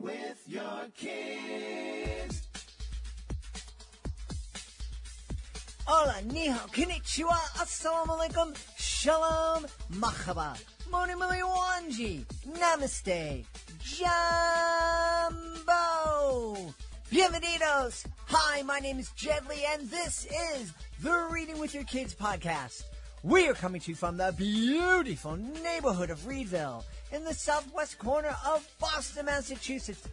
with your kids. Hola, ni hao, konnichiwa, assalamu alaikum, shalom, mahaba, moni mili wanji, namaste, jumbo, bienvenidos. Hi, my name is Jedley, and this is the Reading with Your Kids podcast. We are coming to you from the beautiful neighborhood of Reedville in the southwest corner of Boston, Massachusetts.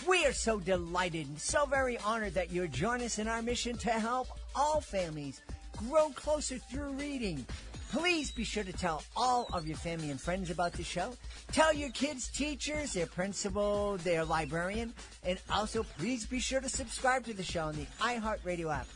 We are so delighted and so very honored that you're joining us in our mission to help all families grow closer through reading. Please be sure to tell all of your family and friends about the show. Tell your kids' teachers, their principal, their librarian, and also please be sure to subscribe to the show on the iHeartRadio app,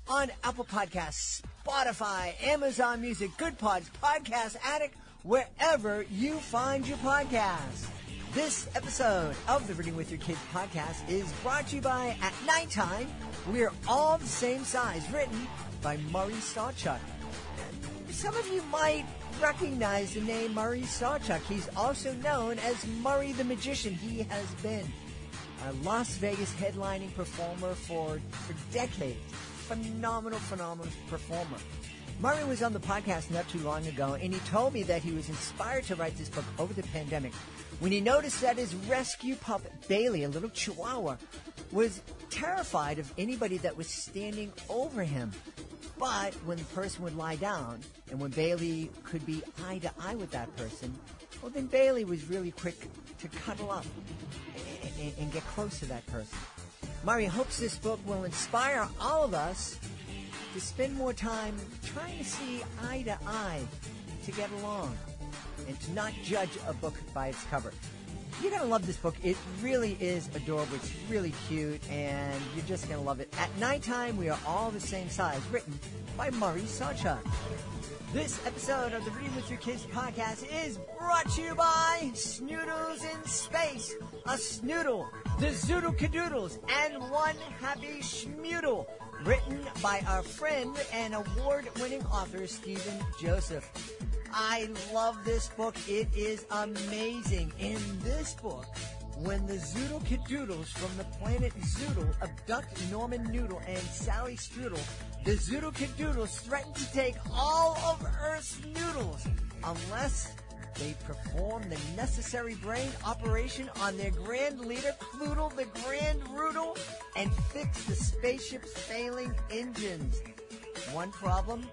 on Apple Podcasts, Spotify, Amazon Music, Good Pods, Podcast Addict, wherever you find your podcasts. This episode of the Reading with Your Kids podcast is brought to you by At Nighttime, We're All the Same Size, written by Murray Sawchuck. Some of you might recognize the name Murray Sawchuck. He's also known as Murray the Magician. He has been a Las Vegas headlining performer for decades. Phenomenal performer. Murray was on the podcast not too long ago, and he told me that he was inspired to write this book over the pandemic when he noticed that his rescue pup, Bailey, a little chihuahua, was terrified of anybody that was standing over him. But when the person would lie down, and when Bailey could be eye to eye with that person, well, then Bailey was really quick to cuddle up and get close to that person. Murray hopes this book will inspire all of us to spend more time trying to see eye to eye, to get along, and to not judge a book by its cover. You're going to love this book. It really is adorable. It's really cute, and you're just going to love it. At Nighttime, We Are All the Same Size, written by Murray Sawchuck. This episode of the Reading with Your Kids podcast is brought to you by Snoodles in Space. A snoodle, the Zoodle Cadoodles, and one happy schmoodle. Written by our friend and award-winning author, Stephen Joseph. I love this book. It is amazing. In this book, when the Zoodle Cadoodles from the planet Zoodle abduct Norman Noodle and Sally Strudel, the Zoodle Cadoodles threaten to take all of Earth's noodles unless they perform the necessary brain operation on their grand leader, Cloodle the Grand Roodle, and fix the spaceship's failing engines. One problem,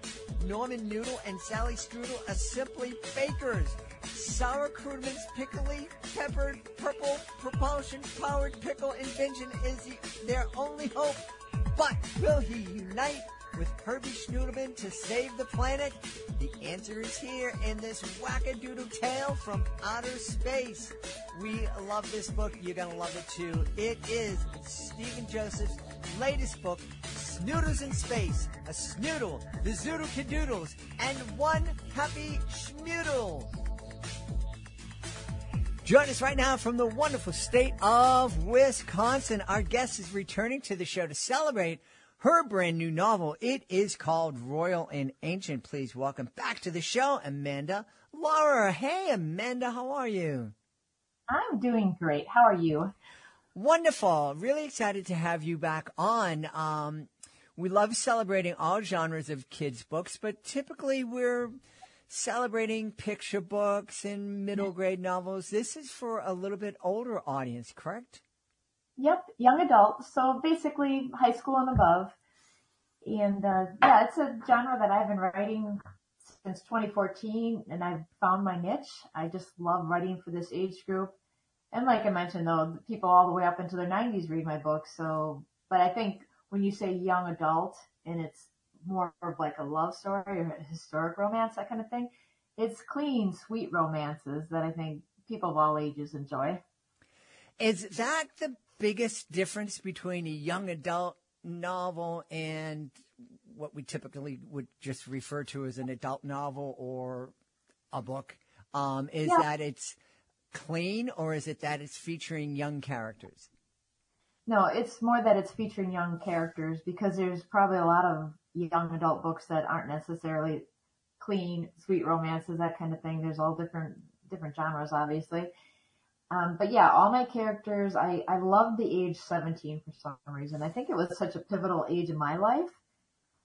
Norman Noodle and Sally Strudel are simply fakers. Sauerkraut's pickly, peppered, purple, propulsion-powered pickle invention is their only hope. But will he unite with Herbie Schnoodleman to save the planet? The answer is here in this wackadoodle tale from outer space. We love this book. You're going to love it too. It is Stephen Joseph's latest book, Snoodles in Space, a snoodle, the Zoodle Cadoodles, and one happy schmoodle. Join us right now from the wonderful state of Wisconsin. Our guest is returning to the show to celebrate her brand new novel. It is called Royal and Ancient. Please welcome back to the show, Amanda Lauer. Hey, Amanda, how are you? I'm doing great. How are you? Wonderful. Really excited to have you back on. We love celebrating all genres of kids' books, but typically we're celebrating picture books and middle grade novels. This is for a little bit older audience, correct? Yep, young adult. So basically high school and above. And it's a genre that I've been writing since 2014, and I've found my niche. I just love writing for this age group. And like I mentioned, though, people all the way up into their 90s read my books. So, but I think when you say young adult and it's more of like a love story or a historic romance, that kind of thing, it's clean, sweet romances that I think people of all ages enjoy. Is that the biggest difference between a young adult novel and what we typically would just refer to as an adult novel or a book? That it's clean, or is it that it's featuring young characters? No, it's more that it's featuring young characters, because there's probably a lot of young adult books that aren't necessarily clean, sweet romances, that kind of thing. There's all different genres, obviously. But yeah, all my characters, I love the age 17 for some reason. I think it was such a pivotal age in my life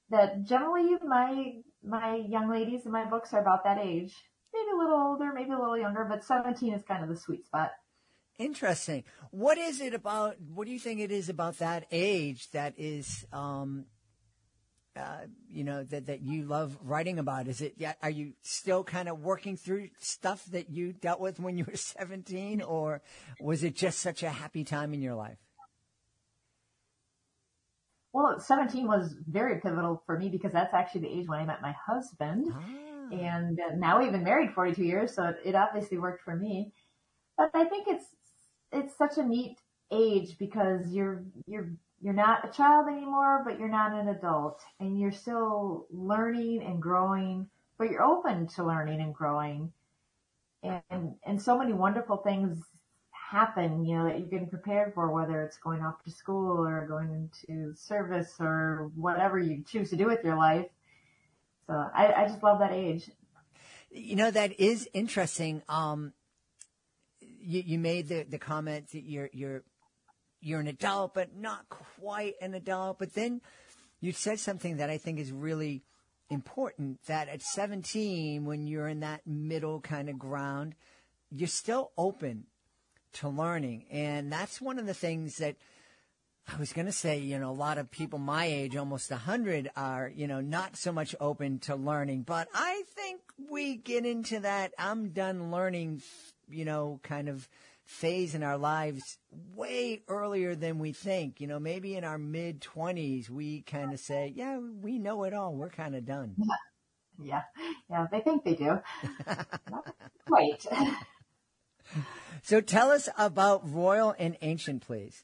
that generally my young ladies in my books are about that age. Maybe a little older, maybe a little younger, but 17 is kind of the sweet spot. Interesting. What is it about? What do you think it is about that age that is, that you love writing about? Is it? Are you still kind of working through stuff that you dealt with when you were 17, or was it just such a happy time in your life? Well, 17 was very pivotal for me because that's actually the age when I met my husband, and now we've been married 42 years, so it obviously worked for me. But I think it's such a neat age because you're not a child anymore, but you're not an adult, and you're still learning and growing, but you're open to learning and growing, and so many wonderful things happen, that you're getting prepared for, whether it's going off to school or going into service or whatever you choose to do with your life. So I just love that age. That is interesting. You made the comment that you're an adult, but not quite an adult. But then you said something that I think is really important, that at 17, when you're in that middle kind of ground, you're still open to learning. And that's one of the things that I was going to say, a lot of people my age, almost 100, are, not so much open to learning. But I think we get into that I'm done learning, kind of phase in our lives way earlier than we think. Maybe in our mid-20s, we kind of say, yeah, we know it all. We're kind of done. Yeah, they think they do. Not quite. So tell us about Royal and Ancient, please.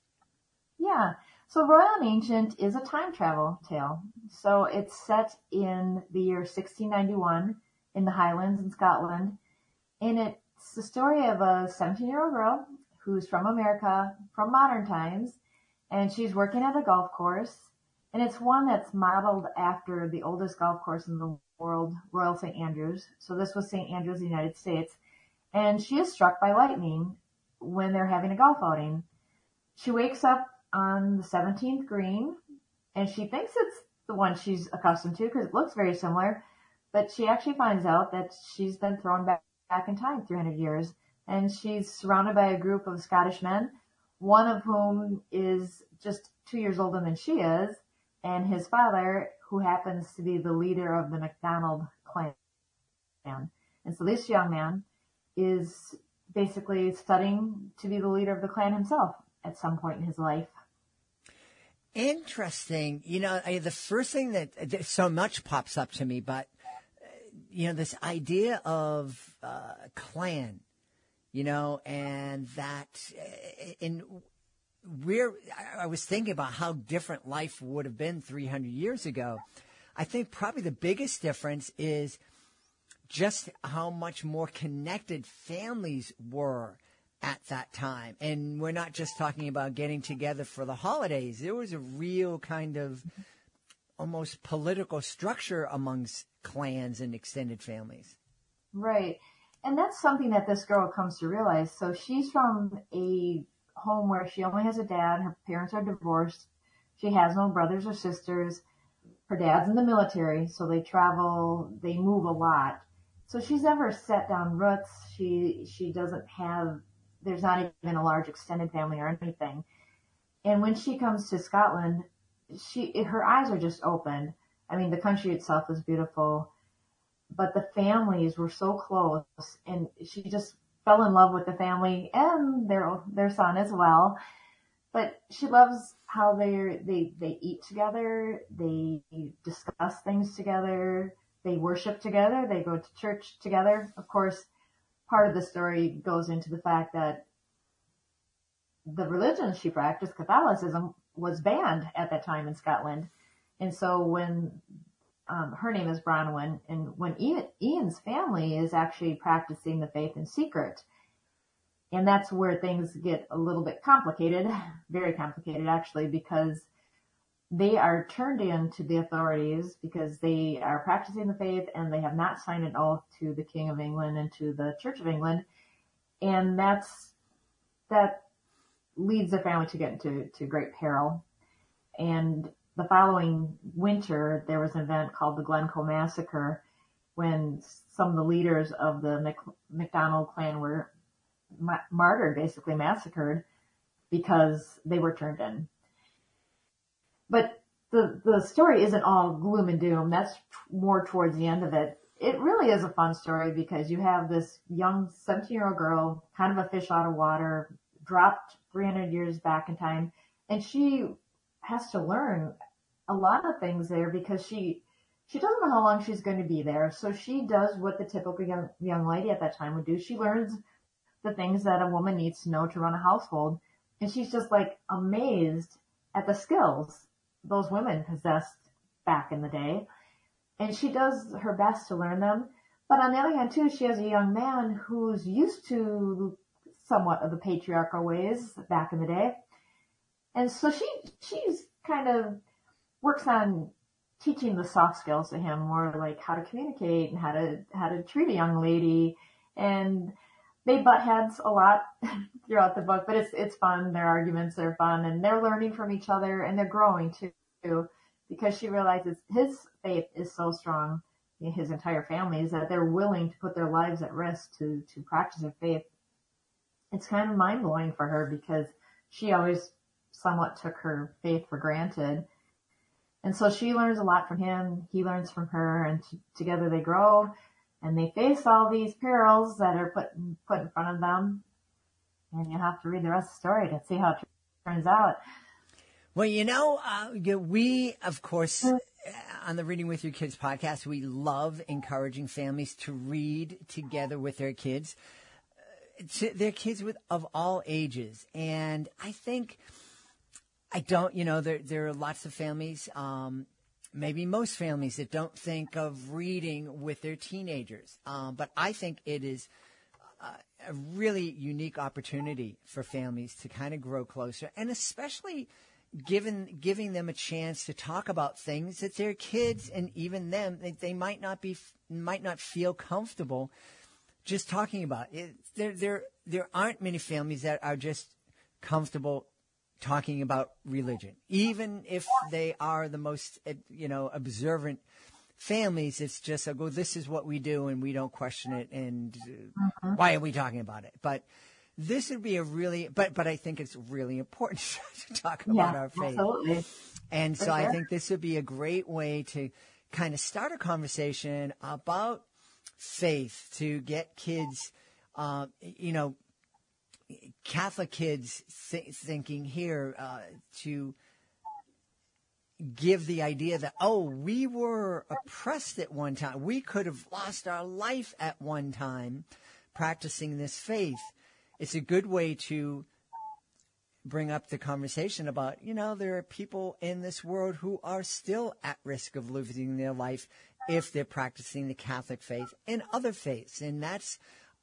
Yeah. So Royal and Ancient is a time travel tale. So it's set in the year 1691 in the Highlands in Scotland. And it's the story of a 17-year-old girl who's from America, from modern times, and she's working at a golf course. And it's one that's modeled after the oldest golf course in the world, Royal St. Andrews. So this was St. Andrews, the United States. And she is struck by lightning when they're having a golf outing. She wakes up on the 17th green, and she thinks it's the one she's accustomed to because it looks very similar. But she actually finds out that she's been thrown back in time 300 years. And she's surrounded by a group of Scottish men, one of whom is just 2 years older than she is, and his father, who happens to be the leader of the entangled clan. And so this young man is basically studying to be the leader of the clan himself at some point in his life. Interesting. The first thing that so much pops up to me, but, this idea of clan, and that, I was thinking about how different life would have been 300 years ago. I think probably the biggest difference is just how much more connected families were at that time. And we're not just talking about getting together for the holidays. There was a real kind of almost political structure amongst clans and extended families. Right. And that's something that this girl comes to realize. So she's from a home where she only has a dad. Her parents are divorced. She has no brothers or sisters. Her dad's in the military, so they travel, they move a lot. So she's never set down roots. She doesn't have, there's not even a large extended family or anything. And when she comes to Scotland, her eyes are just opened. I mean, the country itself is beautiful, but the families were so close, and she just fell in love with the family and their son as well. But she loves how they eat together, they discuss things together, they worship together, they go to church together. Of course, part of the story goes into the fact that the religion she practiced, Catholicism, was banned at that time in Scotland. And so when her name is Bronwyn, and when Ian's family is actually practicing the faith in secret. And that's where things get a little bit complicated, very complicated actually, because they are turned in to the authorities because they are practicing the faith and they have not signed an oath to the King of England and to the Church of England. And that's that leads the family to get into great peril. And the following winter, there was an event called the Glencoe Massacre, when some of the leaders of the MacDonald clan were martyred, basically massacred, because they were turned in. But the story isn't all gloom and doom. That's more towards the end of it. It really is a fun story because you have this young 17-year-old girl, kind of a fish out of water, dropped 300 years back in time, and she has to learn a lot of things there because she doesn't know how long she's going to be there. So she does what the typical young lady at that time would do. She learns the things that a woman needs to know to run a household. And she's just like amazed at the skills those women possessed back in the day. And she does her best to learn them. But on the other hand, too, she has a young man who's used to somewhat of the patriarchal ways back in the day. And so she's kind of works on teaching the soft skills to him, more like how to communicate and how to treat a young lady. And they butt heads a lot throughout the book, but it's fun. Their arguments are fun, and they're learning from each other, and they're growing too, because she realizes his faith is so strong, his entire family, is that they're willing to put their lives at risk to practice their faith. It's kind of mind blowing for her because she always somewhat took her faith for granted. And so she learns a lot from him. He learns from her, and together they grow, and they face all these perils that are put in front of them. And you have to read the rest of the story to see how it turns out. Well, we, of course, on the Reading with Your Kids podcast, we love encouraging families to read together with their kids, of all ages. And I think, there are lots of families, maybe most families, that don't think of reading with their teenagers. But I think it is a really unique opportunity for families to kind of grow closer, and especially giving them a chance to talk about things that their kids and even them, they might not feel comfortable just talking about it. There aren't many families that are just comfortable talking about religion, even if they are the most, observant families. It's just, this is what we do, and we don't question it, and why are we talking about it? But this would be but I think it's really important to talk about our faith. Absolutely. And so I think this would be a great way to kind of start a conversation about faith, to get kids, Catholic kids thinking here, to give the idea that, we were oppressed at one time. We could have lost our life at one time practicing this faith. It's a good way to bring up the conversation about, there are people in this world who are still at risk of losing their life if they're practicing the Catholic faith and other faiths. And that's,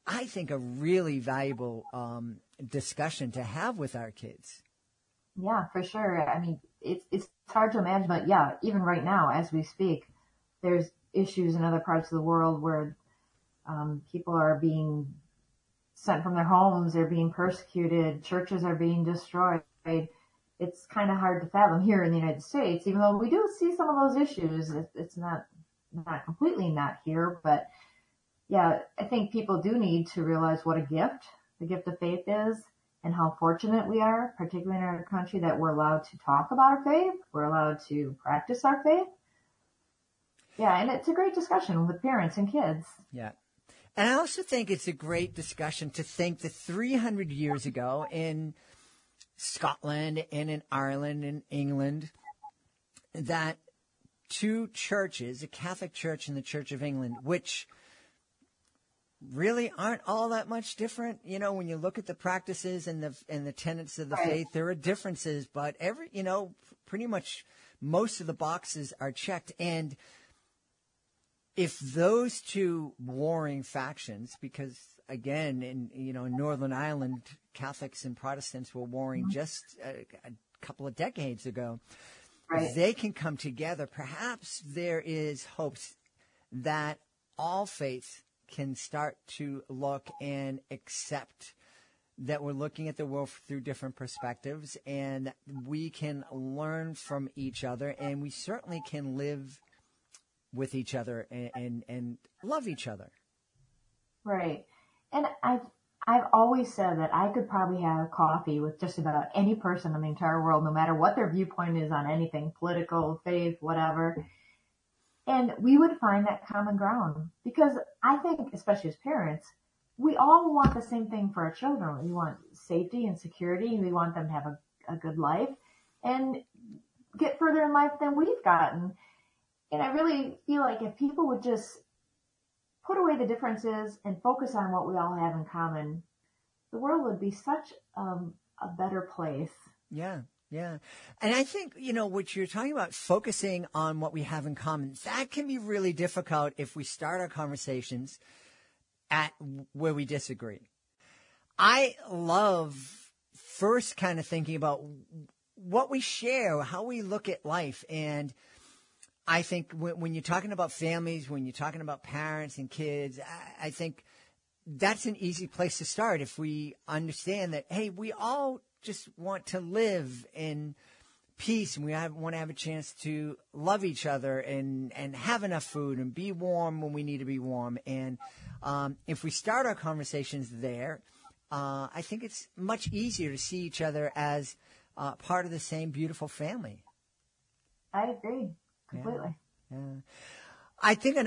I think, a really valuable discussion to have with our kids. Yeah, for sure. I mean, it's hard to imagine, but even right now, as we speak, there's issues in other parts of the world where people are being sent from their homes, they're being persecuted, churches are being destroyed. It's kind of hard to fathom here in the United States, even though we do see some of those issues. It's not completely not here, but I think people do need to realize what a gift the gift of faith is, and how fortunate we are, particularly in our country, that we're allowed to talk about our faith. We're allowed to practice our faith. Yeah, and it's a great discussion with parents and kids. Yeah. And I also think it's a great discussion to think that 300 years ago in Scotland and in Ireland and England, that two churches, a Catholic Church and the Church of England, which really aren't all that much different. When you look at the practices and the tenets of the faith, there are differences, but pretty much most of the boxes are checked. And if those two warring factions, because again, in Northern Ireland, Catholics and Protestants were warring just a couple of decades ago, they can come together. Perhaps there is hopes that all faiths can start to look and accept that we're looking at the world through different perspectives, and we can learn from each other, and we certainly can live with each other and love each other. Right. And I've always said that I could probably have coffee with just about any person in the entire world, no matter what their viewpoint is on anything, political, faith, whatever. And we would find that common ground, because I think, especially as parents, we all want the same thing for our children. We want safety and security, and we want them to have a good life and get further in life than we've gotten. And I really feel like if people would just put away the differences and focus on what we all have in common, the world would be such a better place. Yeah. Yeah. And I think, what you're talking about, focusing on what we have in common, that can be really difficult if we start our conversations at where we disagree. I love first kind of thinking about what we share, how we look at life. And I think when you're talking about families, when you're talking about parents and kids, I think that's an easy place to start if we understand that, hey, we all just want to live in peace, and we want to have a chance to love each other and have enough food and be warm when we need to be warm. And if we start our conversations there, I think it's much easier to see each other as part of the same beautiful family. I agree completely. Yeah. I think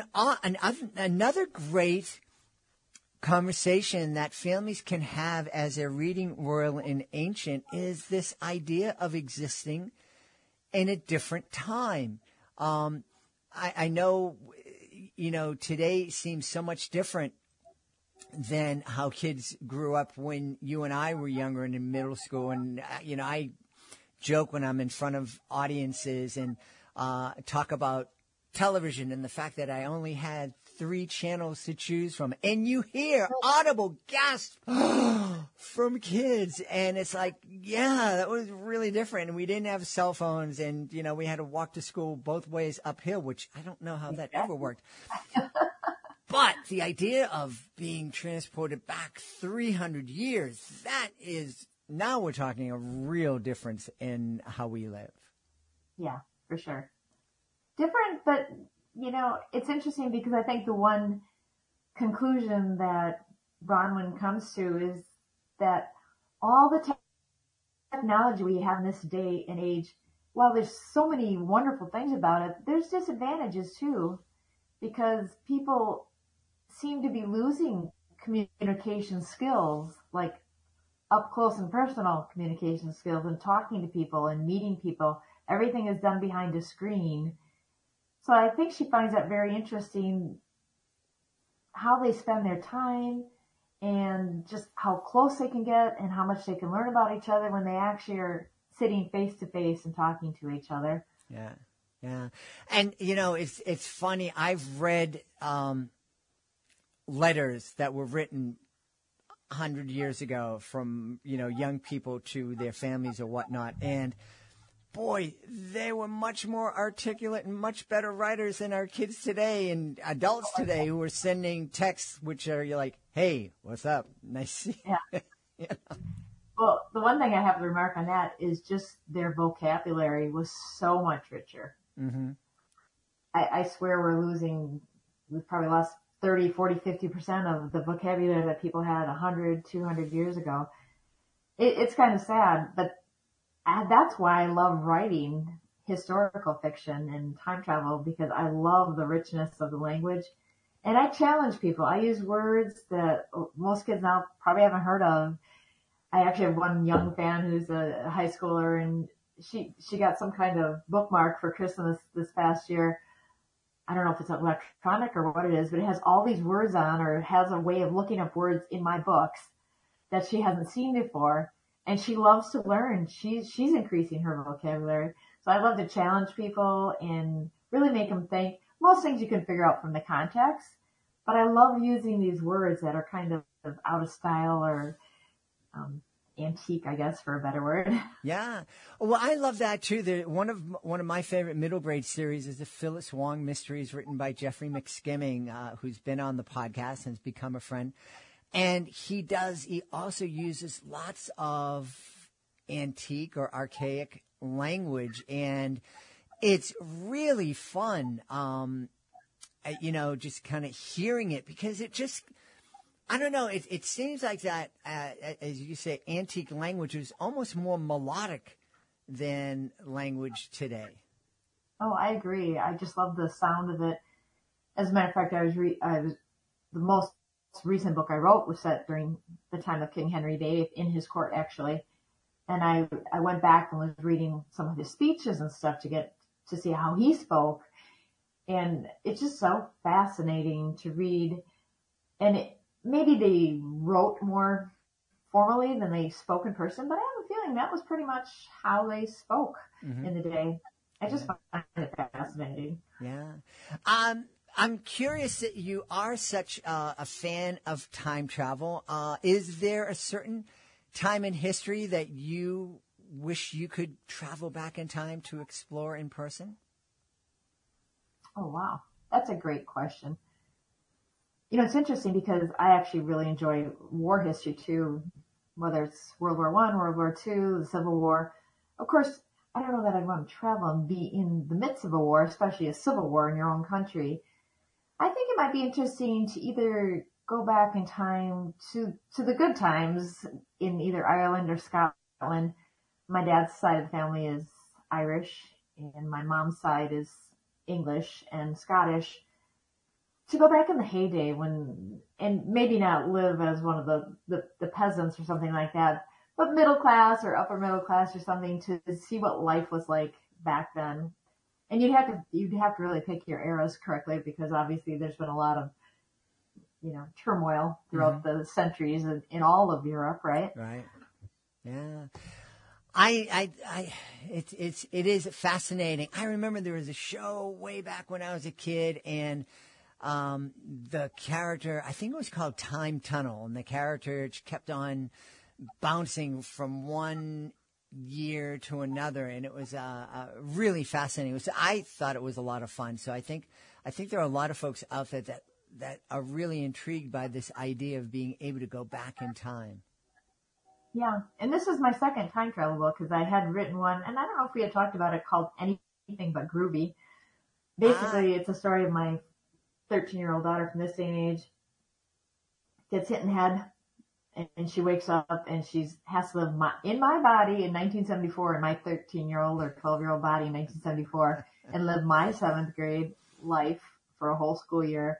another great conversation that families can have as they're reading Royal and Ancient is this idea of existing in a different time. I know, today seems so much different than how kids grew up when you and I were younger and in middle school. And, I joke when I'm in front of audiences and talk about television and the fact that I only had 3 channels to choose from, and you hear audible gasps from kids, and it's like, yeah, that was really different. And we didn't have cell phones, and we had to walk to school both ways uphill, which I don't know how that ever worked. But the idea of being transported back 300 years, that is, now we're talking a real difference in how we live. Yeah, for sure. Different, but it's interesting because I think the one conclusion that Bronwyn comes to is that all the technology we have in this day and age, while there's so many wonderful things about it, there's disadvantages too, because people seem to be losing communication skills, like up close and personal communication skills and talking to people and meeting people. Everything is done behind a screen. So I think she finds that very interesting, how they spend their time and just how close they can get and how much they can learn about each other when they actually are sitting face to face and talking to each other. Yeah. Yeah. And, it's funny. I've read letters that were written 100 years ago from, young people to their families or whatnot. And boy, they were much more articulate and much better writers than our kids today and adults today who are sending texts which are, you're like, hey, what's up? Nice to see you. Yeah. Well, the one thing I have to remark on that is just their vocabulary was so much richer. Mm-hmm. I swear we've probably lost 30, 40, 50% of the vocabulary that people had 100, 200 years ago. It's kind of sad, but that's why I love writing historical fiction and time travel, because I love the richness of the language. And I challenge people. I use words that most kids now probably haven't heard of. I actually have one young fan who's a high schooler, and she got some kind of bookmark for Christmas this past year. I don't know if it's electronic or what it is, but it has all these words on, or it has a way of looking up words in my books that she hasn't seen before. And she loves to learn. She's increasing her vocabulary. So I love to challenge people and really make them think. Most things you can figure out from the context, but I love using these words that are kind of out of style or antique, I guess, for a better word. Yeah. Well, I love that too. One of my favorite middle grade series is the Phyllis Wong Mysteries, written by Jeffrey McSkimming, who's been on the podcast and has become a friend. And he also uses lots of antique or archaic language, and it's really fun, just kind of hearing it, because it just, I don't know, it seems like that, as you say, antique language is almost more melodic than language today. Oh, I agree. I just love the sound of it. As a matter of fact, the most recent book I wrote was set during the time of King Henry VIII, in his court, actually. And I went back and was reading some of his speeches and stuff to see how he spoke. And it's just so fascinating to read. And maybe they wrote more formally than they spoke in person, but I have a feeling that was pretty much how they spoke in the day. I just find it fascinating. Yeah. I'm curious that you are such a fan of time travel. Is there a certain time in history that you wish you could travel back in time to explore in person? Oh, wow. That's a great question. It's interesting because I actually really enjoy war history too, whether it's World War I, World War II, the Civil War. Of course, I don't know that I'd want to travel and be in the midst of a war, especially a civil war in your own country. I think it might be interesting to either go back in time to the good times in either Ireland or Scotland. My dad's side of the family is Irish, and my mom's side is English and Scottish. To go back in the heyday and maybe not live as one of the peasants or something like that, but middle class or upper middle class or something, to see what life was like back then. And you'd have to really pick your eras correctly, because obviously there's been a lot of, turmoil throughout the centuries in all of Europe, right? Right. Yeah. It is fascinating. I remember there was a show way back when I was a kid, and the character, I think it was called Time Tunnel, and the character kept on bouncing from one year to another, and it was really fascinating. I thought it was a lot of fun. So I think there are a lot of folks out there that are really intrigued by this idea of being able to go back in time. Yeah, and this is my second time travel book, because I had written one, and I don't know if we had talked about it, called Anything But Groovy. Basically, it's a story of my 13-year-old daughter from this day and age gets hit in the head, and she wakes up and she has to live in my body in 1974, in my 13-year-old or 12-year-old body in 1974, and live my 7th grade life for a whole school year.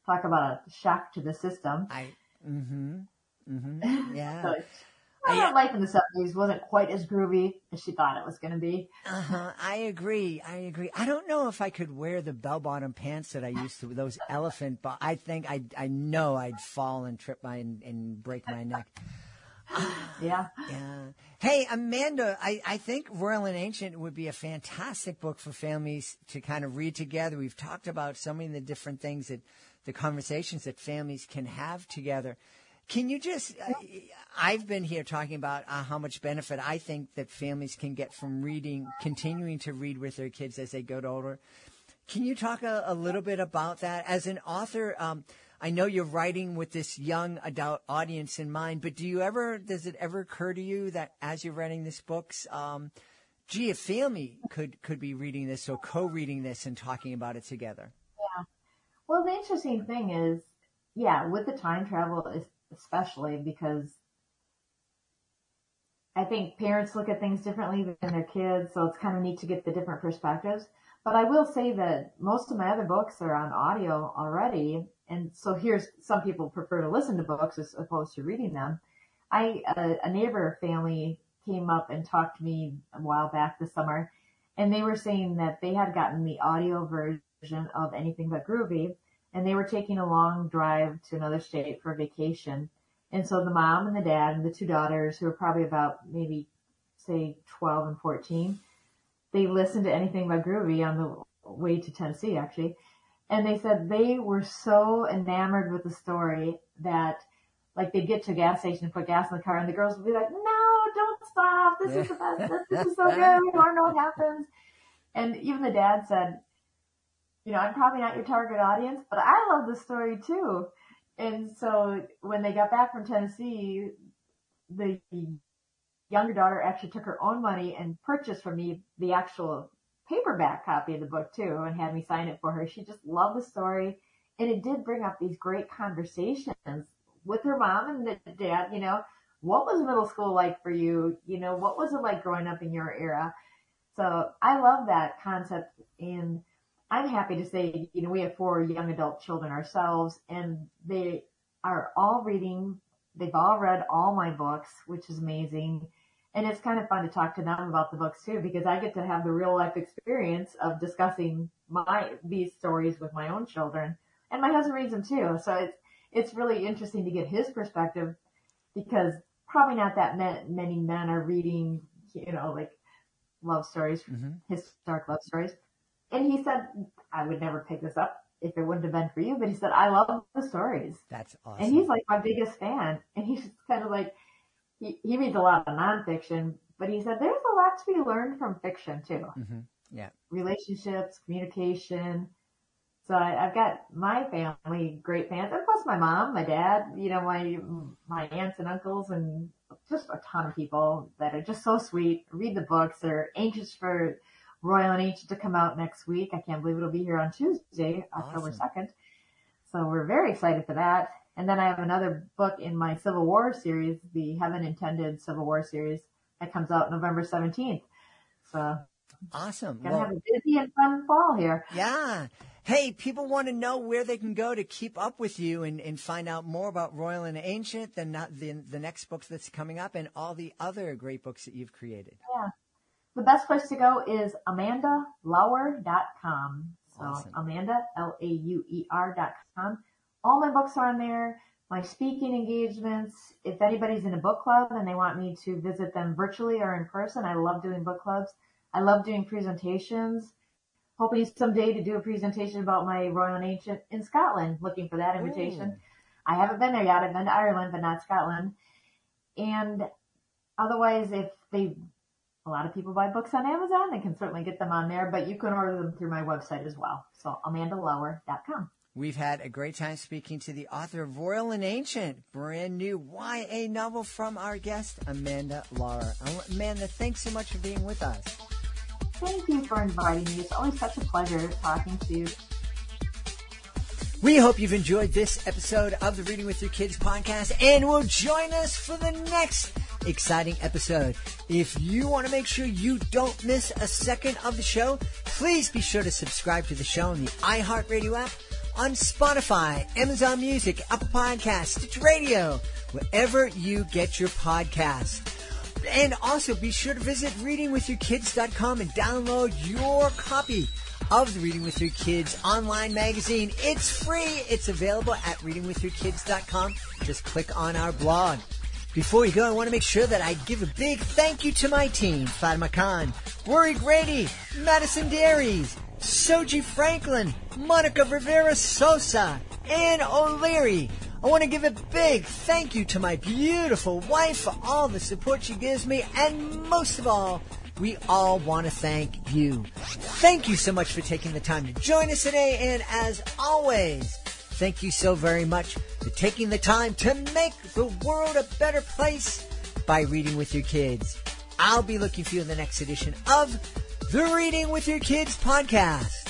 Talk about a shock to the system. Yeah. So, life in the 70s wasn't quite as groovy as she thought it was going to be. I agree. I don't know if I could wear the bell-bottom pants that I used to, those elephant, but I think I know I'd fall and trip and break my neck. Yeah. Hey, Amanda, I think Royal and Ancient would be a fantastic book for families to kind of read together. We've talked about so many of the different things the conversations that families can have together. Can you just, I've been here talking about how much benefit I think that families can get from continuing to read with their kids as they get older. Can you talk a little bit about that? As an author, I know you're writing with this young adult audience in mind, but does it ever occur to you that as you're writing these books, a family could be reading this or co-reading this and talking about it together? Yeah. Well, the interesting thing is, with the time travel, especially because I think parents look at things differently than their kids, so it's kind of neat to get the different perspectives. But I will say that most of my other books are on audio already, and so some people prefer to listen to books as opposed to reading them. A neighbor family came up and talked to me a while back this summer, and they were saying that they had gotten the audio version of Anything But Groovy, and they were taking a long drive to another state for vacation. And so the mom and the dad and the two daughters, who are probably about maybe, say, 12 and 14, they listened to Anything But Groovy on the way to Tennessee, actually. And they said they were so enamored with the story that, like, they'd get to a gas station and put gas in the car, and the girls would be like, "No, don't stop. This is the best. This is so good. We want to know what happens." And even the dad said, "I'm probably not your target audience, but I love the story too." And so when they got back from Tennessee, the younger daughter actually took her own money and purchased from me the actual paperback copy of the book too, and had me sign it for her. She just loved the story, and it did bring up these great conversations with her mom and the dad. You know, what was middle school like for you? You know, what was it like growing up in your era? So I love that concept, and I'm happy to say, you know, we have 4 young adult children ourselves, and they are all reading. They've all read all my books, which is amazing. And it's kind of fun to talk to them about the books too, because I get to have the real life experience of discussing these stories with my own children, and my husband reads them too. So it's really interesting to get his perspective, because probably not that many men are reading, you know, like love stories, historic love stories. And he said, I would never pick this up if it wouldn't have been for you. But he said, I love the stories. That's awesome. And he's like my biggest fan. And he's kind of like, he reads a lot of nonfiction, but he said, there's a lot to be learned from fiction too. Mm-hmm. Yeah. Relationships, communication. So I've got my family, great fans. And plus my mom, my dad, you know, my aunts and uncles, and just a ton of people that are just so sweet. Read the books. They're anxious for Royal and Ancient to come out next week. I can't believe it'll be here on Tuesday, October 2nd. So we're very excited for that. And then I have another book in my Civil War series, the Heaven Intended Civil War series, that comes out November 17th. So awesome. Gonna have a busy and fun fall here. Yeah. Hey, people want to know where they can go to keep up with you and find out more about Royal and Ancient, the next book that's coming up, and all the other great books that you've created. Yeah. The best place to go is amandalauer.com. So awesome. Amanda, Lauer.com. All my books are on there. My speaking engagements. If anybody's in a book club and they want me to visit them virtually or in person, I love doing book clubs. I love doing presentations. Hoping someday to do a presentation about my Royal and Ancient in Scotland. Looking for that invitation. Ooh. I haven't been there yet. I've been to Ireland, but not Scotland. And otherwise, a lot of people buy books on Amazon. They can certainly get them on there, but you can order them through my website as well. So amandalauer.com. We've had a great time speaking to the author of Royal and Ancient, brand new YA novel from our guest, Amanda Lauer. Amanda, thanks so much for being with us. Thank you for inviting me. It's always such a pleasure talking to you. We hope you've enjoyed this episode of the Reading with Your Kids podcast, and will join us for the next exciting episode. If you want to make sure you don't miss a second of the show, please be sure to subscribe to the show on the iHeartRadio app, on Spotify, Amazon Music, Apple Podcasts, Stitch Radio, wherever you get your podcasts. And also be sure to visit readingwithyourkids.com and download your copy of the Reading With Your Kids online magazine. It's free. It's available at readingwithyourkids.com. Just click on our blog. Before we go, I want to make sure that I give a big thank you to my team: Fatima Khan, Rory Grady, Madison Dairies, Soji Franklin, Monica Rivera Sosa, Ann O'Leary. I want to give a big thank you to my beautiful wife for all the support she gives me, and most of all, we all want to thank you. Thank you so much for taking the time to join us today, and as always, thank you so very much for taking the time to make the world a better place by reading with your kids. I'll be looking for you in the next edition of the Reading with Your Kids podcast.